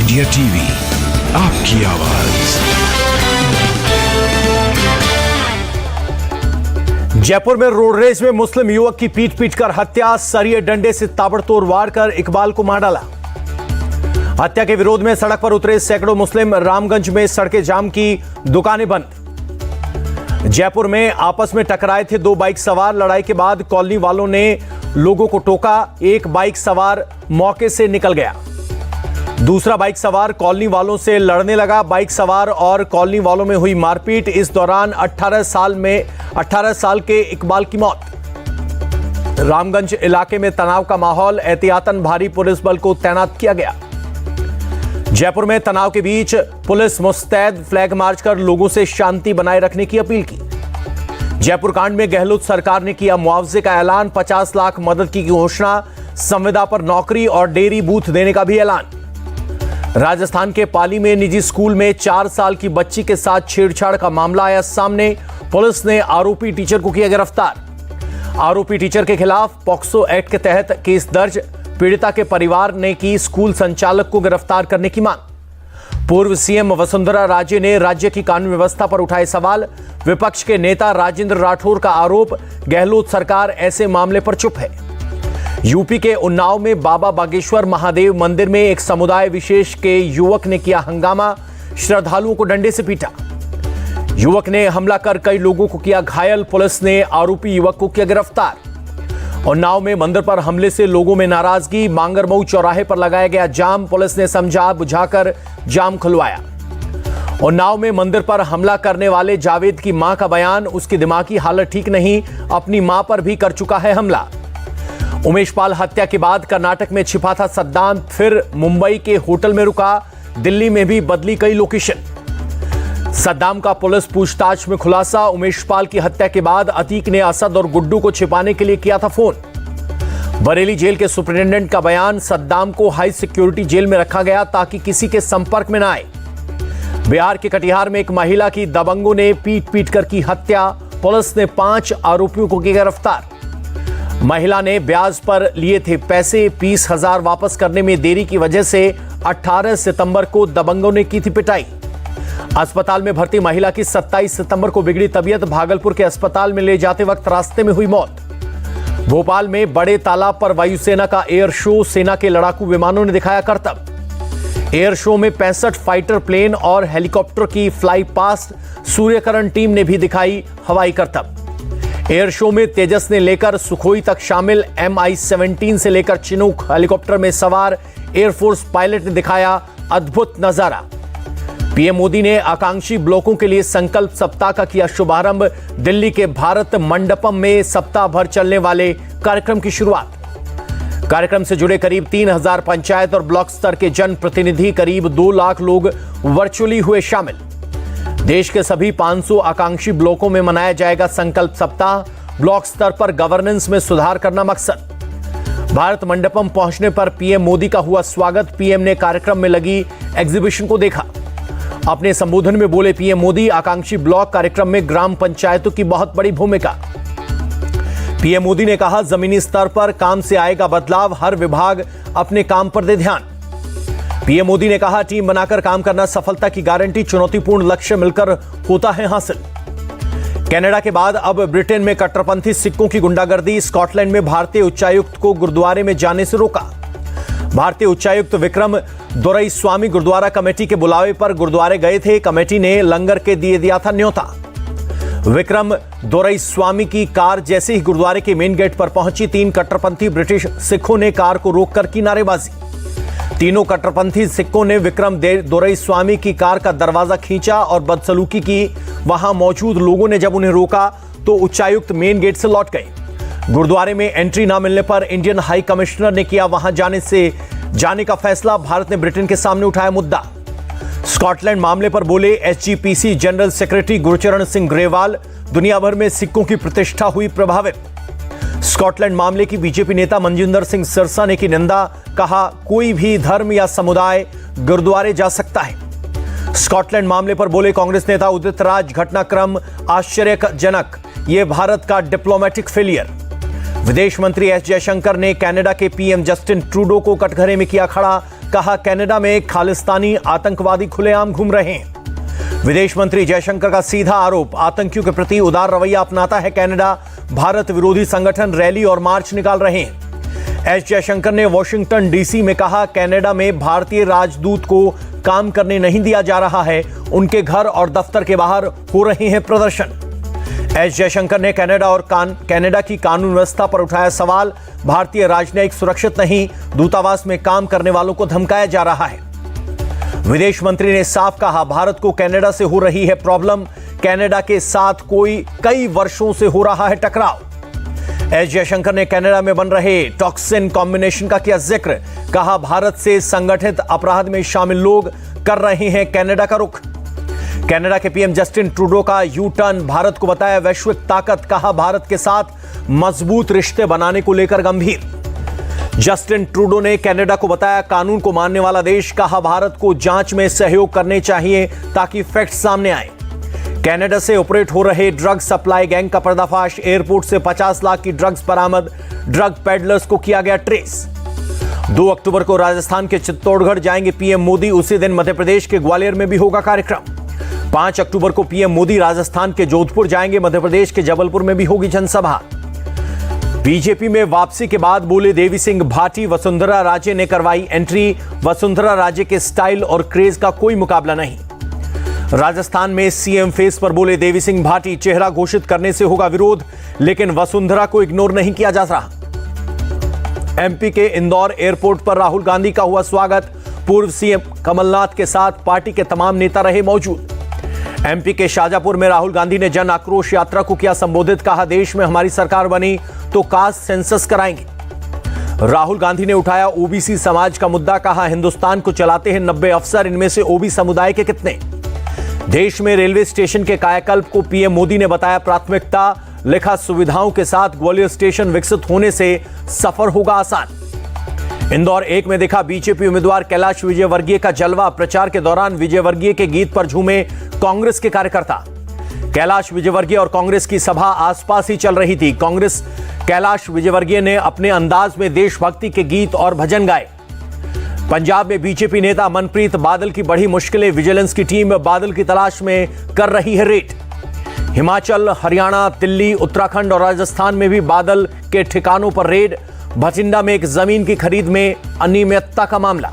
India TV, आपकी आवाज। जयपुर में रोड रेज में मुस्लिम युवक की पीट कर हत्या, सरिये डंडे से ताबड़तोड़ वार कर इकबाल को मार डाला। हत्या के विरोध में सड़क पर उतरे सैकड़ों मुस्लिम, रामगंज में सड़कें जाम की, दुकानें बंद। जयपुर में आपस में टकराए थे दो बाइक सवार, लड़ाई के बाद कॉलोनी वालों ने लोगों को टोका, एक बाइक सवार मौके से निकल गया, दूसरा बाइक सवार कॉलोनी वालों से लड़ने लगा। बाइक सवार और कॉलोनी वालों में हुई मारपीट। इस दौरान 18 साल के इकबाल की मौत। रामगंज इलाके में तनाव का माहौल, एहतियातन भारी पुलिस बल को तैनात किया गया। जयपुर में तनाव के बीच पुलिस मुस्तैद, फ्लैग मार्च कर लोगों से शांति बनाए रखने की अपील की। जयपुर कांड में गहलोत सरकार ने किया मुआवजे का ऐलान, 50 लाख मदद की घोषणा, संविदा पर नौकरी और डेयरी बूथ देने का भी ऐलान। राजस्थान के पाली में निजी स्कूल में 4 साल की बच्ची के साथ छेड़छाड़ का मामला आया सामने, पुलिस ने आरोपी टीचर को किया गिरफ्तार। आरोपी टीचर के खिलाफ पॉक्सो एक्ट के तहत केस दर्ज, पीड़िता के परिवार ने की स्कूल संचालक को गिरफ्तार करने की मांग। पूर्व सीएम वसुंधरा राजे ने राज्य की कानून व्यवस्था पर उठाए सवाल, विपक्ष के नेता राजेंद्र राठौर का आरोप, गहलोत सरकार ऐसे मामले पर चुप है। यूपी के उन्नाव में बाबा बागेश्वर महादेव मंदिर में एक समुदाय विशेष के युवक ने किया हंगामा, श्रद्धालुओं को डंडे से पीटा। युवक ने हमला कर कई लोगों को किया घायल, पुलिस ने आरोपी युवक को किया गिरफ्तार। उन्नाव में मंदिर पर हमले से लोगों में नाराजगी, मांगरमऊ चौराहे पर लगाया गया जाम, पुलिस ने समझा बुझाकर जाम खुलवाया। उन्नाव में मंदिर पर हमला करने वाले जावेद की मां का बयान, उसकी दिमागी हालत ठीक नहीं, अपनी मां पर भी कर चुका है हमला। उमेश पाल हत्या के बाद कर्नाटक में छिपा था सद्दाम, फिर मुंबई के होटल में रुका, दिल्ली में भी बदली कई लोकेशन। सद्दाम का पुलिस पूछताछ में खुलासा, उमेश पाल की हत्या के बाद अतीक ने असद और गुड्डू को छिपाने के लिए किया था फोन। बरेली जेल के सुपरिटेंडेंट का बयान, सद्दाम को हाई सिक्योरिटी जेल में रखा गया ताकि किसी के संपर्क में न आए। बिहार के कटिहार में एक महिला की दबंगों ने पीट कर की हत्या, पुलिस ने 5 आरोपियों को किया गिरफ्तार। महिला ने ब्याज पर लिए थे पैसे, 20,000 वापस करने में देरी की वजह से 18 सितंबर को दबंगों ने की थी पिटाई। अस्पताल में भर्ती महिला की 27 सितंबर को बिगड़ी तबीयत, भागलपुर के अस्पताल में ले जाते वक्त रास्ते में हुई मौत। भोपाल में बड़े तालाब पर वायुसेना का एयर शो, सेना के लड़ाकू विमानों ने दिखाया करतब। एयर शो में 65 फाइटर प्लेन और हेलीकॉप्टर की फ्लाई पास्ट, सूर्यकरण टीम ने भी दिखाई हवाई करतब। एयर शो में तेजस ने लेकर सुखोई तक शामिल MI-17 से लेकर चिनूक हेलीकॉप्टर में सवार एयरफोर्स पायलट ने दिखाया अद्भुत नजारा। पीएम मोदी ने आकांक्षी ब्लॉकों के लिए संकल्प सप्ताह का किया शुभारंभ, दिल्ली के भारत मंडपम में सप्ताह भर चलने वाले कार्यक्रम की शुरुआत। कार्यक्रम से जुड़े करीब 3,000 पंचायत और ब्लॉक स्तर के जनप्रतिनिधि, करीब 2 लाख लोग वर्चुअली हुए शामिल। देश के सभी 500 आकांक्षी ब्लॉकों में मनाया जाएगा संकल्प सप्ताह, ब्लॉक स्तर पर गवर्नेंस में सुधार करना मकसद। भारत मंडपम पहुंचने पर पीएम मोदी का हुआ स्वागत, पीएम ने कार्यक्रम में लगी एग्जीबिशन को देखा। अपने संबोधन में बोले पीएम मोदी, आकांक्षी ब्लॉक कार्यक्रम में ग्राम पंचायतों की बहुत बड़ी भूमिका। पीएम मोदी ने कहा, जमीनी स्तर पर काम से आएगा बदलाव, हर विभाग अपने काम पर दे ध्यान। पीएम मोदी ने कहा, टीम बनाकर काम करना सफलता की गारंटी, चुनौतीपूर्ण लक्ष्य मिलकर होता है हासिल। कनाडा के बाद अब ब्रिटेन में कट्टरपंथी सिखों की गुंडागर्दी, स्कॉटलैंड में भारतीय उच्चायुक्त को गुरुद्वारे में जाने से रोका। भारतीय उच्चायुक्त विक्रम दोरईस्वामी गुरुद्वारा कमेटी के बुलावे पर गुरुद्वारे गए थे, कमेटी ने लंगर के दिया था न्योता। विक्रम दोरईस्वामी की कार जैसे ही गुरुद्वारे के मेन गेट पर पहुंची, 3 कट्टरपंथी ब्रिटिश सिखों ने कार को रोककर की नारेबाजी। तीनों कट्टरपंथी सिखों ने विक्रम दोरईस्वामी की कार का दरवाजा खींचा और बदसलूकी की। वहां मौजूद लोगों ने जब उन्हें रोका तो उच्चायुक्त मेन गेट से लौट गए। गुरुद्वारे में एंट्री न मिलने पर इंडियन हाई कमिश्नर ने किया वहां जाने का फैसला, भारत ने ब्रिटेन के सामने उठाया मुद्दा। स्कॉटलैंड मामले पर बोले SGPC general secretary Gurcharan Singh Grewal, दुनिया भर में सिखों की प्रतिष्ठा हुई प्रभावित। स्कॉटलैंड मामले की बीजेपी नेता मनजिंदर सिंह सिरसा ने की निंदा, कहा कोई भी धर्म या समुदाय गुरुद्वारे जा सकता है। स्कॉटलैंड मामले पर बोले कांग्रेस नेता उदित राज, घटनाक्रम आश्चर्यजनक, यह भारत का डिप्लोमेटिक फेलियर। विदेश मंत्री एस जयशंकर ने कनाडा के पीएम जस्टिन ट्रूडो को कटघरे में किया खड़ा, कहा कनाडा में खालिस्तानी आतंकवादी खुलेआम घूम रहे हैं। विदेश मंत्री जयशंकर का सीधा आरोप, आतंकियों के प्रति उदार रवैया अपनाता है कनाडा। भारत विरोधी संगठन रैली और मार्च निकाल रहे हैं। एस जयशंकर ने वॉशिंगटन डीसी में कहा कनाडा में भारतीय राजदूत को काम करने नहीं दिया जा रहा है, उनके घर और दफ्तर के बाहर हो रहे हैं प्रदर्शन। एस जयशंकर ने कनाडा और कनाडा की कानून व्यवस्था पर उठाया सवाल, भारतीय राजनयिक सुरक्षित नहीं, दूतावास में काम करने वालों को धमकाया जा रहा है। विदेश मंत्री ने साफ कहा भारत को कनाडा से हो रही है प्रॉब्लम, कनाडा के साथ कई वर्षों से हो रहा है टकराव। एस जयशंकर ने कनाडा में बन रहे टॉक्सिन कॉम्बिनेशन का किया जिक्र, कहा भारत से संगठित अपराध में शामिल लोग कर रहे हैं कनाडा का रुख। कनाडा के पीएम जस्टिन ट्रूडो का यू टर्न, भारत को बताया वैश्विक ताकत, कहा भारत के साथ मजबूत रिश्ते बनाने को लेकर गंभीर। जस्टिन ट्रूडो ने कनाडा को बताया कानून को मानने वाला देश, कहा भारत को जांच में सहयोग करने चाहिए ताकि फैक्ट्स सामने आए। कनाडा से ऑपरेट हो रहे ड्रग सप्लाई गैंग का पर्दाफाश, एयरपोर्ट से 50 लाख की ड्रग्स बरामद, ड्रग पेडलर्स को किया गया ट्रेस। 2 अक्टूबर को राजस्थान के चित्तौड़गढ़ जाएंगे पीएम मोदी, उसी दिन मध्य प्रदेश के ग्वालियर में भी होगा कार्यक्रम। 5 अक्टूबर को पीएम मोदी राजस्थान के जोधपुर जाएंगे, मध्य प्रदेश के जबलपुर में भी होगी जनसभा। बीजेपी में वापसी के बाद बोले देवी सिंह भाटी, वसुंधरा राजे ने करवाई एंट्री, वसुंधरा राजे के स्टाइल और क्रेज का कोई मुकाबला नहीं। राजस्थान में सीएम फेस पर बोले देवी सिंह भाटी, चेहरा घोषित करने से होगा विरोध, लेकिन वसुंधरा को इग्नोर नहीं किया जा रहा। एमपी के इंदौर एयरपोर्ट पर राहुल गांधी का हुआ स्वागत, पूर्व सीएम कमलनाथ के साथ पार्टी के तमाम नेता रहे मौजूद। एमपी के शाजापुर में राहुल गांधी ने जन आक्रोश यात्रा को किया संबोधित, कहा देश में हमारी सरकार बनी तो कास्ट सेंसस कराएंगे। राहुल गांधी ने उठाया ओबीसी समाज का मुद्दा, कहा हिंदुस्तान को चलाते हैं 90 अफसर, इनमें से ओबी समुदाय के कितने। देश में रेलवे स्टेशन के कायाकल्प को पीएम मोदी ने बताया प्राथमिकता, लिखा सुविधाओं के साथ ग्वालियर स्टेशन विकसित होने से सफर होगा आसान। इंदौर 1 में देखा बीजेपी उम्मीदवार कैलाश विजयवर्गीय का जलवा, प्रचार के दौरान विजयवर्गीय के गीत पर झूमे कांग्रेस के कार्यकर्ता। कैलाश विजयवर्गीय और कांग्रेस की सभा आसपास ही चल रही थी। कांग्रेस कैलाश विजयवर्गीय ने अपने अंदाज में देशभक्ति के गीत और भजन गाए। पंजाब में बीजेपी नेता मनप्रीत बादल की बढ़ी मुश्किलें, विजिलेंस की टीम बादल की तलाश में कर रही है रेड। हिमाचल, हरियाणा, दिल्ली, उत्तराखंड और राजस्थान में भी बादल के ठिकानों पर रेड। भटिंडा में एक जमीन की खरीद में अनियमितता का मामला।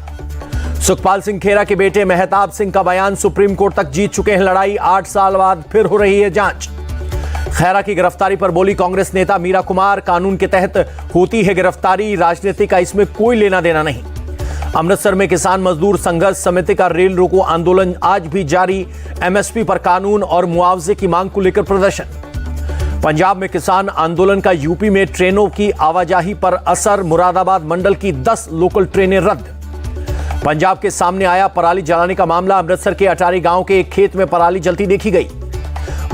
सुखपाल सिंह खेरा के बेटे मेहताब सिंह का बयान, सुप्रीम कोर्ट तक जीत चुके हैं लड़ाई, 8 साल बाद फिर हो रही है जांच। खेरा की गिरफ्तारी पर बोली कांग्रेस नेता मीरा कुमार, कानून के तहत होती है गिरफ्तारी, राजनीति का इसमें कोई लेना देना नहीं। अमृतसर में किसान मजदूर संघर्ष समिति का रेल रोको आंदोलन आज भी जारी, एमएसपी पर कानून और मुआवजे की मांग को लेकर प्रदर्शन। पंजाब में किसान आंदोलन का यूपी में ट्रेनों की आवाजाही पर असर, मुरादाबाद मंडल की 10 लोकल ट्रेनें रद्द। पंजाब के सामने आया पराली जलाने का मामला, अमृतसर के अटारी गांव के एक खेत में पराली जलती देखी गई।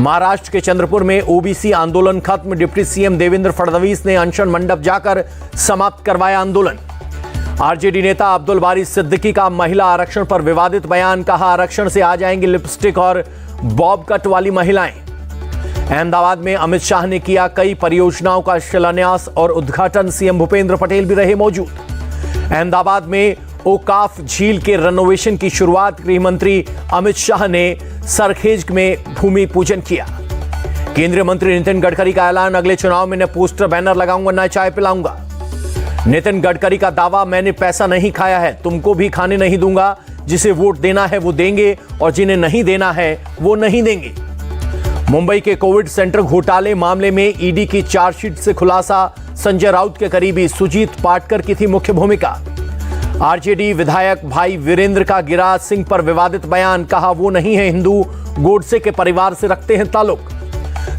महाराष्ट्र के चंद्रपुर में ओबीसी आंदोलन खत्म, डिप्टी सीएम देवेंद्र फडणवीस ने अनशन मंडप जाकर समाप्त करवाया आंदोलन। आरजेडी नेता अब्दुल बारी सिद्दीकी का महिला आरक्षण पर विवादित बयान, कहा आरक्षण से आ जाएंगी लिपस्टिक और बॉब कट वाली महिलाएं। अहमदाबाद में अमित शाह ने किया कई परियोजनाओं का शिलान्यास और उद्घाटन, सीएम भूपेंद्र पटेल भी रहे मौजूद। अहमदाबाद में ओकाफ झील के रेनोवेशन की शुरुआत, गृह मंत्री अमित शाह ने सरखेज में भूमि पूजन किया। केंद्रीय मंत्री नितिन गडकरी का ऐलान, अगले चुनाव में न पोस्टर बैनर लगाऊंगा न चाय पिलाऊंगा। नितिन गडकरी का दावा, मैंने पैसा नहीं खाया है, तुमको भी खाने नहीं दूंगा, जिसे वोट देना है वो देंगे और जिन्हें नहीं देना है वो नहीं देंगे। मुंबई के कोविड सेंटर घोटाले मामले में ईडी की चार्जशीट से खुलासा, संजय राउत के करीबी सुजीत पाटकर की थी मुख्य भूमिका। आरजेडी विधायक भाई वीरेंद्र का गिरिराज सिंह पर विवादित बयान, कहा वो नहीं है हिंदू, गोडसे के परिवार से रखते हैं ताल्लुक।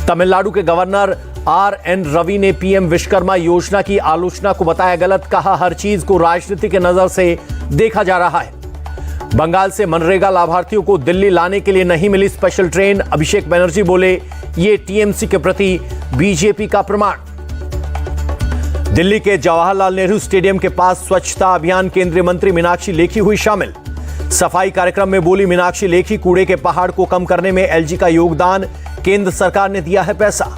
तमिलनाडु के गवर्नर आर.एन. रवि ने पीएम विश्वकर्मा योजना की आलोचना को बताया गलत, कहा हर चीज को राजनीति के नजर से देखा जा रहा है। बंगाल से मनरेगा लाभार्थियों को दिल्ली लाने के लिए नहीं मिली स्पेशल ट्रेन, अभिषेक बनर्जी बोले ये टीएमसी के प्रति बीजेपी का प्रमाण। दिल्ली के जवाहरलाल नेहरू स्टेडियम के पास स्वच्छता अभियान, केंद्रीय मंत्री मीनाक्षी लेखी हुई शामिल। सफाई कार्यक्रम में बोली मीनाक्षी लेखी, कूड़े के पहाड़ को कम करने में एलजी का योगदान, केंद्र सरकार ने दिया है पैसा।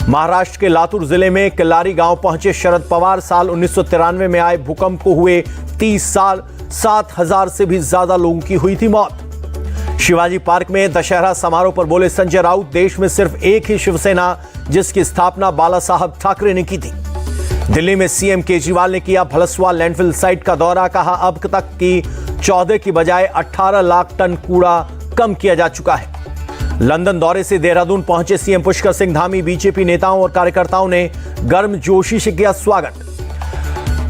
महाराष्ट्र के लातूर जिले में किल्लारी गांव पहुंचे शरद पवार, साल 1993 में आए भूकंप को हुए 30 साल, 7,000 से भी ज्यादा लोगों की हुई थी मौत। शिवाजी पार्क में दशहरा समारोह पर बोले संजय राउत, देश में सिर्फ एक ही शिवसेना जिसकी स्थापना बाला साहब ठाकरे ने की थी। दिल्ली में सीएम केजरीवाल ने किया भलसवा लैंडफिल साइट का दौरा, कहा अब तक की 14 की बजाय 18 लाख टन कूड़ा कम किया जा चुका है। लंदन दौरे से देहरादून पहुंचे सीएम पुष्कर सिंह धामी, बीजेपी नेताओं और कार्यकर्ताओं ने गर्मजोशी से किया स्वागत।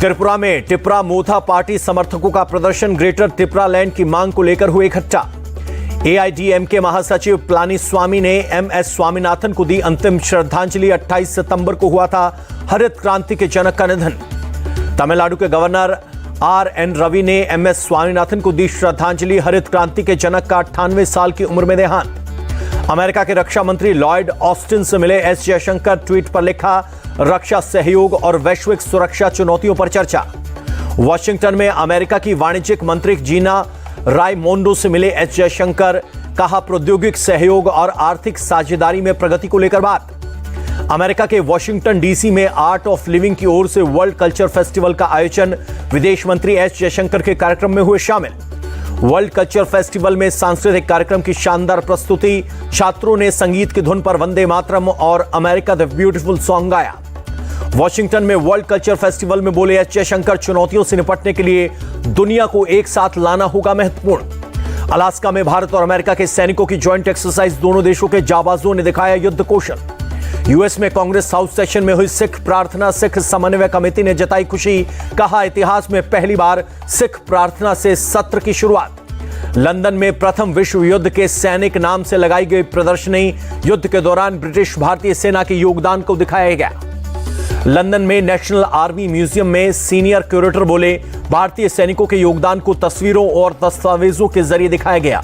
त्रिपुरा में टिपरा मोथा पार्टी समर्थकों का प्रदर्शन, ग्रेटर टिपरा लैंड की मांग को लेकर हुए इकट्ठा। एआईडीएमके महासचिव पलानीस्वामी ने एमएस स्वामीनाथन को दी अंतिम श्रद्धांजलि, 28 सितंबर को हुआ था हरित क्रांति के जनक का निधन। तमिलनाडु के गवर्नर आरएन रवि ने एमएस स्वामीनाथन को दी श्रद्धांजलि, हरित क्रांति के जनक का 98 साल की उम्र में देहांत। अमेरिका के रक्षा मंत्री लॉयड ऑस्टिन से मिले एस जयशंकर, ट्वीट पर लिखा रक्षा सहयोग और वैश्विक सुरक्षा चुनौतियों पर चर्चा। वॉशिंगटन में अमेरिका की वाणिज्यिक मंत्री जीना रायमोंडो से मिले एस जयशंकर, कहा प्रौद्योगिक सहयोग और आर्थिक साझेदारी में प्रगति को लेकर बात। अमेरिका के वॉशिंगटन डीसी में आर्ट ऑफ लिविंग की ओर से वर्ल्ड कल्चर फेस्टिवल का आयोजन, विदेश मंत्री एस जयशंकर के कार्यक्रम में हुए शामिल। वर्ल्ड कल्चर फेस्टिवल में सांस्कृतिक कार्यक्रम की शानदार प्रस्तुति, छात्रों ने संगीत की धुन पर वंदे मातरम और अमेरिका द ब्यूटीफुल सॉन्ग गाया। वॉशिंगटन में वर्ल्ड कल्चर फेस्टिवल में बोले एस जयशंकर, चुनौतियों से निपटने के लिए दुनिया को एक साथ लाना होगा महत्वपूर्ण। अलास्का में भारत और अमेरिका के सैनिकों की ज्वाइंट एक्सरसाइज, दोनों देशों के जाबाजों ने दिखाया युद्ध कौशल। यूएस में कांग्रेस हाउस सेशन में हुई सिख प्रार्थना, सिख समन्वय कमेटी ने जताई खुशी, कहा इतिहास में पहली बार सिख प्रार्थना से सत्र की शुरुआत। लंदन में प्रथम विश्व युद्ध के सैनिक नाम से लगाई गई प्रदर्शनी, युद्ध के दौरान ब्रिटिश भारतीय सेना के योगदान को दिखाया गया। लंदन में नेशनल आर्मी म्यूजियम में सीनियर क्यूरेटर बोले भारतीय सैनिकों के योगदान को तस्वीरों और दस्तावेजों के जरिए दिखाया गया।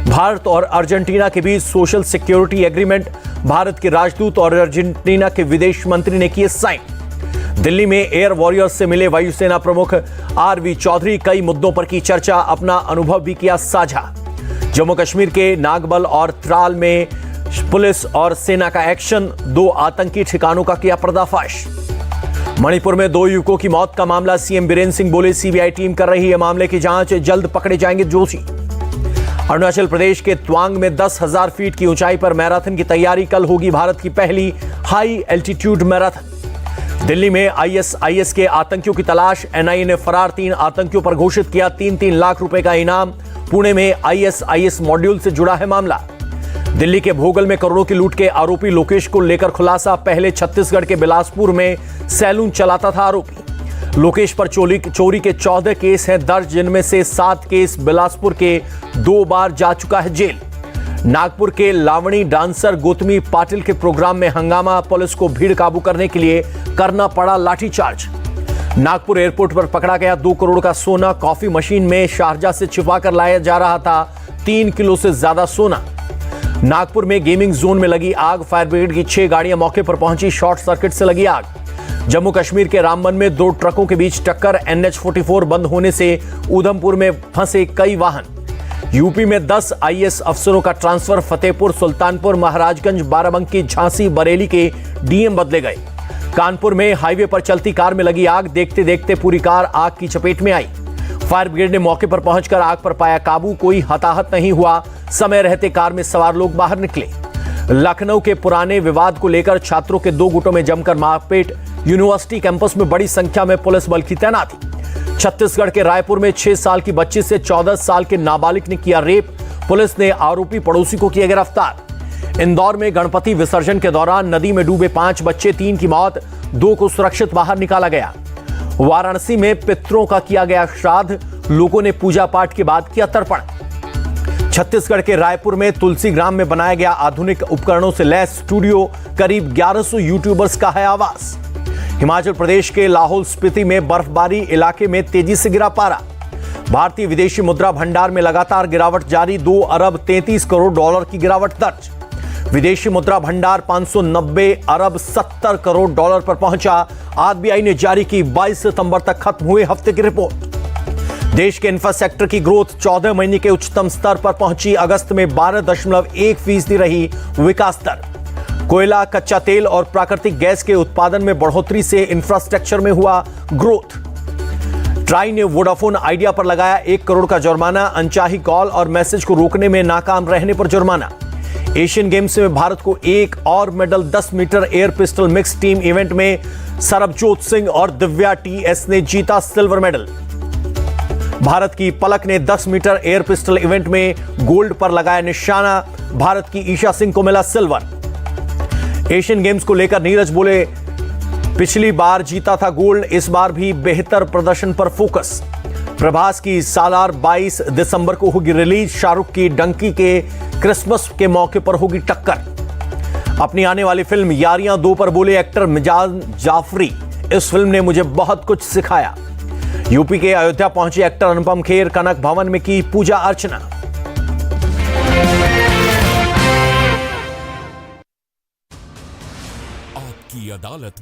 भारत और अर्जेंटीना के बीच सोशल सिक्योरिटी एग्रीमेंट, भारत के राजदूत और अर्जेंटीना के विदेश मंत्री ने किए साइन। दिल्ली में एयर वॉरियर्स से मिले वायुसेना प्रमुख आरवी चौधरी, कई मुद्दों पर की चर्चा, अपना अनुभव भी किया साझा। जम्मू कश्मीर के नागबल और त्राल में पुलिस और सेना का एक्शन, 2 आतंकी ठिकानों का किया पर्दाफाश। मणिपुर में 2 युवकों की मौत का मामला, सीएम बीरेंद्र सिंह बोले सीबीआई टीम कर रही है मामले की जांच, जल्द पकड़े जाएंगे दोषी। अरुणाचल प्रदेश के तवांग में 10,000 फीट की ऊंचाई पर मैराथन की तैयारी, कल होगी भारत की पहली हाई एल्टीट्यूड मैराथन। दिल्ली में आईएसआईएस के आतंकियों की तलाश, एनआईए ने फरार 3 आतंकियों पर घोषित किया 3-3 लाख रुपए का इनाम। पुणे में आईएसआईएस मॉड्यूल से जुड़ा है मामला। दिल्ली के भोगल में करोड़ों की लूट के आरोपी लोकेश को लेकर खुलासा, पहले छत्तीसगढ़ के बिलासपुर में सैलून चलाता था आरोपी। लोकेश पर चोरी के 14 केस हैं दर्ज, जिनमें से 7 केस बिलासपुर के 2 बार जा चुका है जेल। नागपुर के लावणी डांसर गौतमी पाटिल के प्रोग्राम में हंगामा, पुलिस को भीड़ काबू करने के लिए करना पड़ा लाठीचार्ज। नागपुर एयरपोर्ट पर पकड़ा गया 2 करोड़ का सोना, कॉफी मशीन में शारजा से छिपा कर लाया जा रहा था 3 किलो से ज्यादा सोना। नागपुर में गेमिंग जोन में लगी आग, फायर ब्रिगेड की 6 गाड़ियां मौके पर पहुंची, शॉर्ट सर्किट से लगी आग। जम्मू कश्मीर के रामबन में 2 ट्रकों के बीच टक्कर, NH-44 बंद होने से उधमपुर में फंसे कई वाहन। यूपी में 10 आईएएस अफसरों का ट्रांसफर, फतेहपुर, सुल्तानपुर, महाराजगंज, बाराबंकी, झांसी, बरेली के डीएम बदले गए। कानपुर में हाईवे पर चलती कार में लगी आग, देखते देखते पूरी कार आग की चपेट में आई। फायर ब्रिगेड ने मौके पर पहुंचकर आग पर पाया काबू, कोई हताहत नहीं हुआ, समय रहते कार में सवार लोग बाहर निकले। लखनऊ के पुराने विवाद को लेकर छात्रों के 2 गुटों में जमकर मारपीट, यूनिवर्सिटी कैंपस में बड़ी संख्या में पुलिस बल की तैनाती। छत्तीसगढ़ के रायपुर में 6 साल की बच्ची से 14 साल के नाबालिग ने किया रेप, पुलिस ने आरोपी पड़ोसी को किया गिरफ्तार। इंदौर में गणपति विसर्जन के दौरान नदी में डूबे 5 बच्चे, 3 की मौत, 2 को सुरक्षित बाहर निकाला गया। वाराणसी में पितरों का किया गया श्राद्ध, लोगों ने पूजा पाठ के बाद किया तर्पण। छत्तीसगढ़ के रायपुर में तुलसी ग्राम में बनाया गया आधुनिक उपकरणों से लैस स्टूडियो, करीब 1100 यूट्यूबर्स का है आवास। हिमाचल प्रदेश के लाहौल स्पीति में बर्फबारी, इलाके में तेजी से गिरा पारा। भारतीय विदेशी मुद्रा भंडार में लगातार गिरावट जारी, 2 अरब 33 करोड़ डॉलर की गिरावट दर्ज। विदेशी मुद्रा भंडार 590 अरब 70 करोड़ डॉलर पर पहुंचा। आरबीआई ने जारी की 22 सितंबर तक खत्म हुए हफ्ते की रिपोर्ट। देश के इंफ्रास्ट्रक्चर की ग्रोथ 14 महीने के उच्चतम स्तर पर पहुंची, अगस्त में 12.1% रही विकास दर। कोयला, कच्चा तेल और प्राकृतिक गैस के उत्पादन में बढ़ोतरी से इंफ्रास्ट्रक्चर में हुआ ग्रोथ। ट्राई ने वोडाफोन आइडिया पर लगाया 1 करोड़ का जुर्माना, अनचाही कॉल और मैसेज को रोकने में नाकाम रहने पर जुर्माना। एशियन गेम्स में भारत को एक और medal, 10 metre air pistol mix team event में सरबजोत सिंह और दिव्या टीएस ने जीता सिल्वर मेडल। भारत की पलक ने 10 मीटर एयर पिस्टल इवेंट में गोल्ड पर लगाया निशाना, भारत की ईशा सिंह को मिला सिल्वर। एशियन गेम्स को लेकर नीरज बोले, पिछली बार जीता था गोल्ड, इस बार भी बेहतर प्रदर्शन पर फोकस। प्रभास की सालार 22 दिसंबर को होगी रिलीज, शाहरुख की डंकी के क्रिसमस के मौके पर होगी टक्कर। अपनी आने वाली फिल्म यारियां 2 पर बोले एक्टर मिजाज जाफरी, इस फिल्म ने मुझे बहुत कुछ सिखाया। यूपी के अयोध्या पहुंचे एक्टर अनुपम खेर, कनक भवन में की पूजा अर्चना। आपकी अदालत